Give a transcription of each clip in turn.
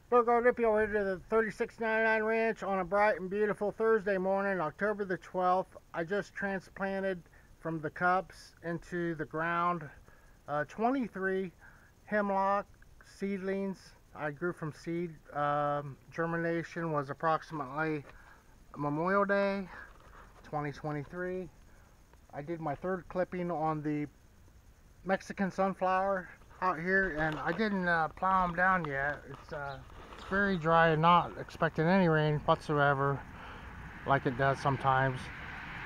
Burgo Lippy over here to the 3699 Ranch on a bright and beautiful Thursday morning, October the 12th. I just transplanted from the cups into the ground 23 Hemlock seedlings. I grew from seed. Germination was approximately Memorial Day 2023. I did my third clipping on the Mexican sunflower out here, and I didn't plow them down yet. It's very dry and not expecting any rain whatsoever, like it does sometimes.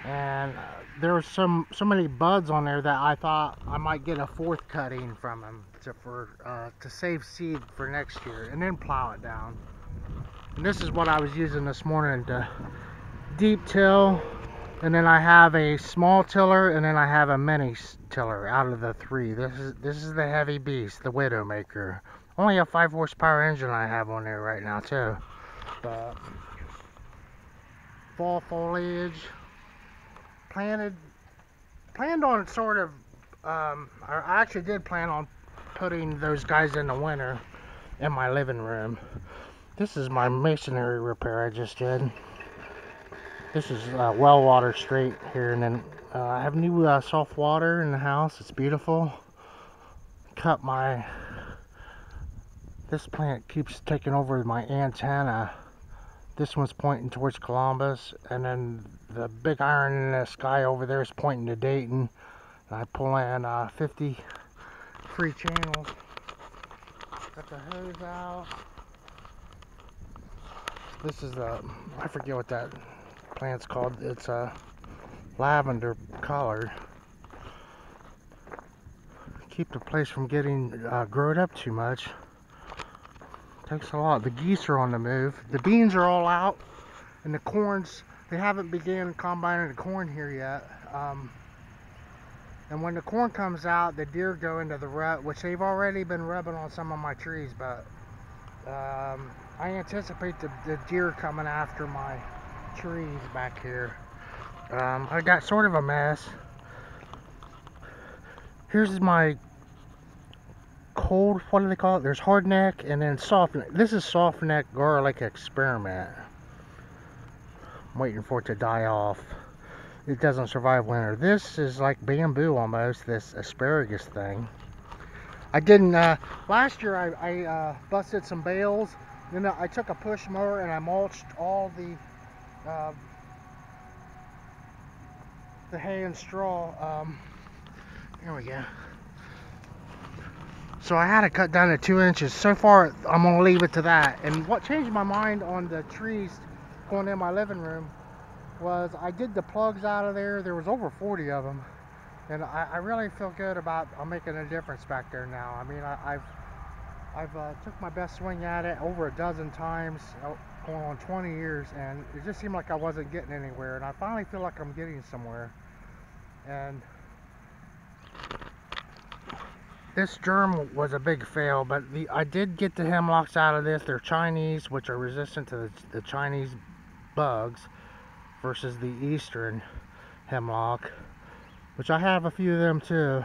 And there was so many buds on there that I thought I might get a fourth cutting from them to save seed for next year, and then plow it down. And this is what I was using this morning to deep till. And then I have a small tiller, and then I have a mini tiller out of the three. This is the heavy beast, the Widowmaker. Only a 5 horsepower engine I have on there right now too. But fall foliage, planned on sort of. I actually did plan on putting those guys in the winter in my living room. This is my masonry repair I just did. This is well water straight here, and then I have new soft water in the house. It's beautiful. This plant keeps taking over my antenna. This one's pointing towards Columbus, and then the big iron in the sky over there is pointing to Dayton. And I pull in 50 free channels. Got the hose out. This is I forget what that plant's called. It's a lavender color. Keep the place from getting growed up too much. Takes a lot. The geese are on the move. The beans are all out, and the corns, they haven't begun combining the corn here yet. And when the corn comes out, the deer go into the rut, which they've already been rubbing on some of my trees, but I anticipate the deer coming after my trees back here. I got sort of a mess. Here's my cold, what do they call it? There's hard neck and then soft neck. This is soft neck garlic experiment. I'm waiting for it to die off. It doesn't survive winter. This is like bamboo almost, this asparagus thing. I didn't, last year I busted some bales. Then I took a push mower and I mulched all the hay and straw. Here we go. So I had to cut down to 2 inches. So far, I'm gonna leave it to that. And what changed my mind on the trees going in my living room was I did the plugs out of there. There was over 40 of them. And I really feel good about making a difference back there now. I mean, I've took my best swing at it over a dozen times, going on 20 years, and it just seemed like I wasn't getting anywhere. And I finally feel like I'm getting somewhere. And this germ was a big fail, but I did get the hemlocks out of this. They're Chinese, which are resistant to the Chinese bugs, versus the Eastern hemlock, which I have a few of them too.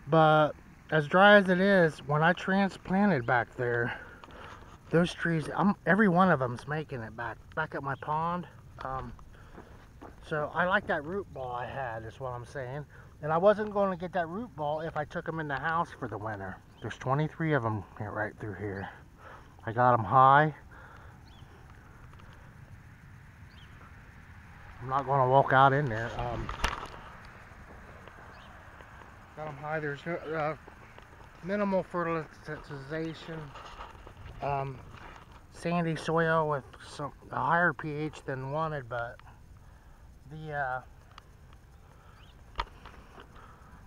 But as dry as it is, when I transplanted back there, those trees, every one of them's making it back at my pond. So I like that root ball I had, is what I'm saying. And I wasn't going to get that root ball if I took them in the house for the winter. There's 23 of them right through here. I got them high. I'm not going to walk out in there. Got them high. There's minimal fertilization. Sandy soil with a higher pH than wanted, but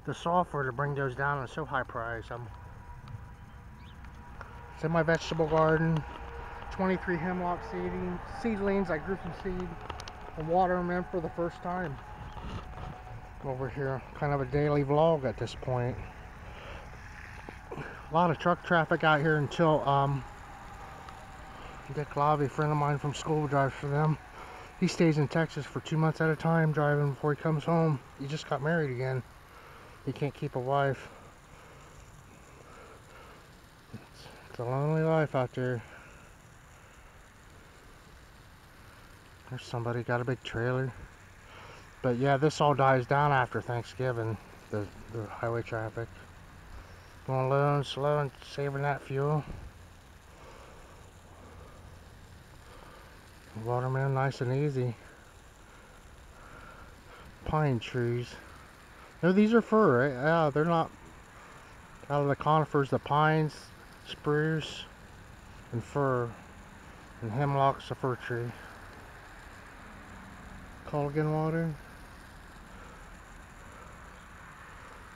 the software to bring those down is so high priced. It's in my vegetable garden. 23 hemlock seedlings. I grew from seed and water them in for the first time. Over here, kind of a daily vlog at this point. A lot of truck traffic out here until Dick Lavy, a friend of mine from school, drives for them. He stays in Texas for 2 months at a time driving before he comes home. He just got married again. He can't keep a wife. It's a lonely life out there. There's somebody got a big trailer. But yeah, this all dies down after Thanksgiving, the highway traffic. Going low and slow and saving that fuel. Watermelon nice and easy. Pine trees. No, these are fir, right? Yeah, they're not out of the conifers. The pines, spruce, and fir. And hemlock's a fir tree. Culligan water.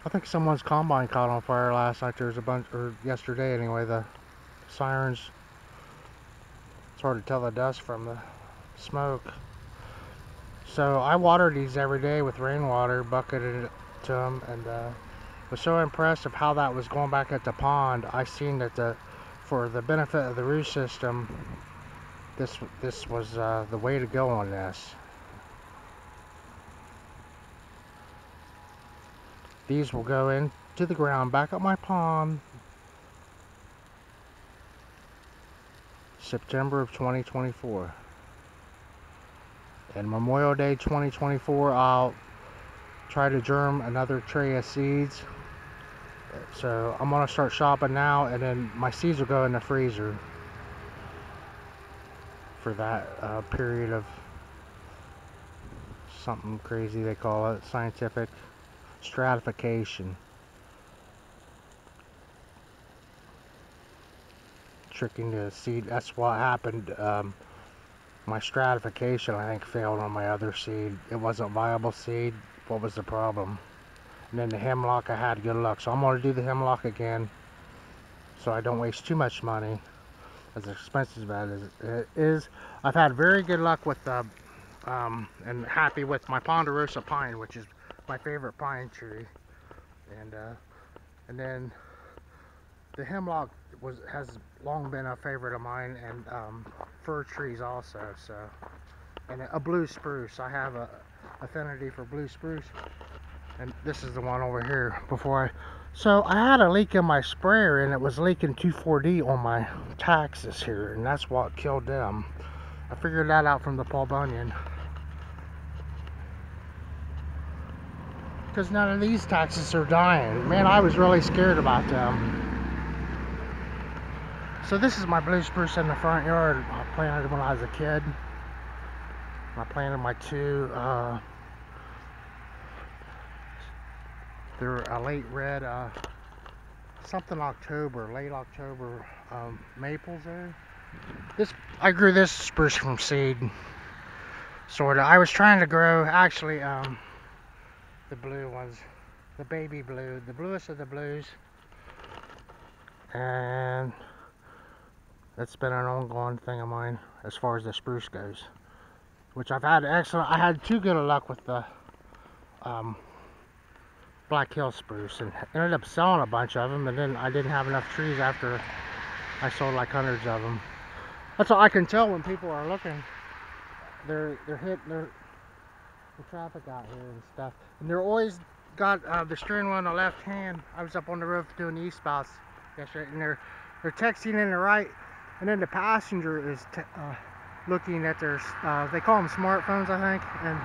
I think someone's combine caught on fire last night. There was a bunch, or yesterday anyway, the sirens. It's hard to tell the dust from the smoke. So I water these every day with rainwater, bucketed it to them, and was so impressed of how that was going back at the pond. I seen that for the benefit of the root system, this was the way to go on this. These will go into the ground back up my pond September of 2024. And Memorial Day 2024, I'll try to germ another tray of seeds. So I'm gonna start shopping now, and then my seeds will go in the freezer for that period of something crazy they call it, scientific stratification. Tricking the seed. That's what happened. My stratification, I think, failed on my other seed. It wasn't viable seed. What was the problem? And then the hemlock, I had good luck. So I'm going to do the hemlock again, so I don't waste too much money, as expensive as it is. I've had very good luck with and happy with my ponderosa pine, which is my favorite pine tree. And then the hemlock has long been a favorite of mine, and fir trees also. So, and a blue spruce. I have a affinity for blue spruce, and this is the one over here. So I had a leak in my sprayer, and it was leaking 2,4-D on my taxes here, and that's what killed them. I figured that out from the Paul Bunyan, because none of these taxes are dying. Man, I was really scared about them. So this is my blue spruce in the front yard. I planted when I was a kid. I planted my two, they're a late red, something October, late October, maples there. I grew this spruce from seed, sorta. I was trying to grow, actually, the blue ones, the baby blue, the bluest of the blues. And that's been an ongoing thing of mine as far as the spruce goes, which I've had excellent. I had too good of luck with the Black Hill spruce, and ended up selling a bunch of them, and then I didn't have enough trees after I sold like hundreds of them. That's all I can tell when people are looking. They're hitting the traffic out here and stuff, and they're always got the steering wheel on the left hand. I was up on the roof doing the eastbouts yesterday, and they're texting in the right. And then the passenger is looking at their, they call them smartphones, I think, and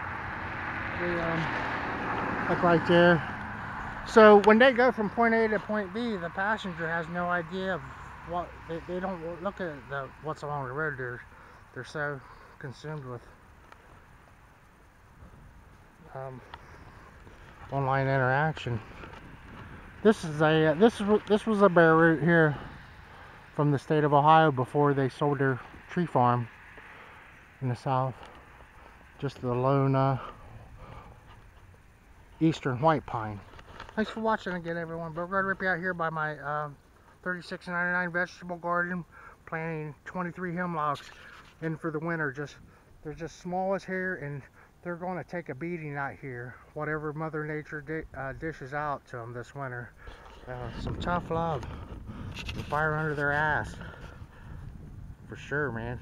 they, like right there. So when they go from point A to point B, the passenger has no idea of what, they don't look at what's along the road. They're so consumed with online interaction. This was a bare root here from the state of Ohio before they sold their tree farm in the south. Just the lone eastern white pine. Thanks for watching again, everyone. But we're going to be out here by my $36.99 vegetable garden, planting 23 hemlocks in for the winter. They're just small as hair, and they're going to take a beating out here, whatever Mother Nature dishes out to them this winter. Some tough love. Fire under their ass. For sure, man.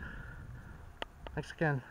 Thanks again.